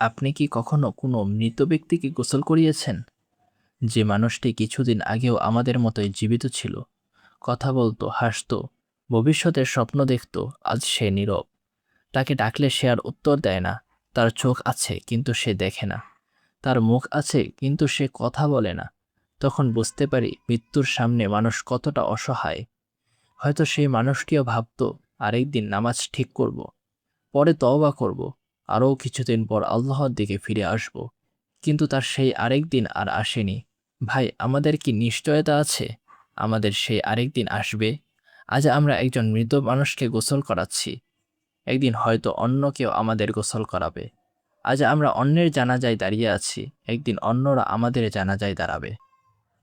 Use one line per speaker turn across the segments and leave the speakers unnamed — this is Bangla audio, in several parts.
আপনি কি কখনো কোনো মৃত ব্যক্তিকে গোসল করিয়েছেন? যে মানুষটি কিছুদিন আগেও আমাদের মতোই জীবিত ছিল, কথা বলতো, হাসতো, ভবিষ্যতের স্বপ্ন দেখত, আজ সে নীরব। তাকে ডাকলে সে আর উত্তর দেয় না। তার চোখ আছে কিন্তু সে দেখে না। তার মুখ আছে কিন্তু সে কথা বলে না। তখন বুঝতে পারি মৃত্যুর সামনে মানুষ কতটা অসহায়। হয়তো সেই মানুষটিও ভাবত, আরেকদিন নামাজ ঠিক করব, পরে তওবা করব, আরও কিছুদিন পর আল্লাহর দিকে ফিরে আসব। কিন্তু তার সেই আরেকদিন আর আসেনি। ভাই, আমাদের কি নিশ্চয়তা আছে আমাদের সেই আরেকদিন আসবে? আজ আমরা একজন মৃত মানুষকে গোসল করাচ্ছি, একদিন হয়তো অন্য কেউ আমাদের গোসল করাবে। আজ আমরা অন্যের জানাজায় দাঁড়িয়ে আছি, একদিন অন্যরা আমাদের জানাজায় দাঁড়াবে।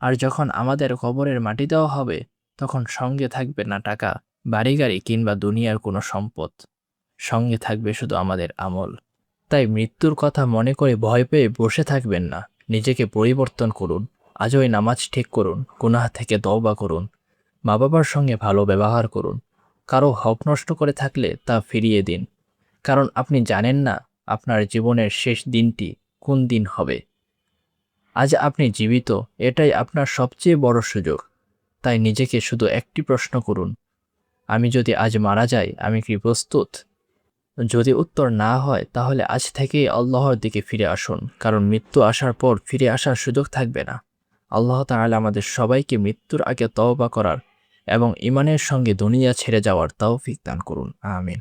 আর যখন আমাদের কবরের মাটি দেওয়া হবে, তখন সঙ্গে থাকবে না টাকা, বাড়ি গাড়ি কিংবা দুনিয়ার কোনো সম্পদ। সঙ্গে থাকবে শুধু আমাদের আমল। তাই মৃত্যুর কথা মনে করে ভয় পেয়ে বসে থাকবেন না। নিজেকে পরিবর্তন করুন। আজই নামাজ ঠিক করুন, গুনাহ থেকে তওবা করুন, মা বাবার সঙ্গে ভালো ব্যবহার করুন। কারো হক নষ্ট করে থাকলে তা ফিরিয়ে দিন। কারণ আপনি জানেন না আপনার জীবনের শেষ দিনটি কোন দিন হবে। আজ আপনি জীবিত, এটাই আপনার সবচেয়ে বড় সুযোগ। তাই নিজেকে শুধু একটি প্রশ্ন করুন, আমি যদি আজ মারা যাই, আমি কি প্রস্তুত? যদি উত্তর না হয়, তাহলে আজ থেকেই আল্লাহর দিকে ফিরে আসুন, কারণ মৃত্যু আসার পর ফিরে আসার সুযোগ থাকবে না। আল্লাহ তাআলা আমাদের সবাইকে মৃত্যুর আগে তওবা করার এবং ঈমানের সঙ্গে দুনিয়া ছেড়ে যাওয়ার তৌফিক দান করুন। আমিন।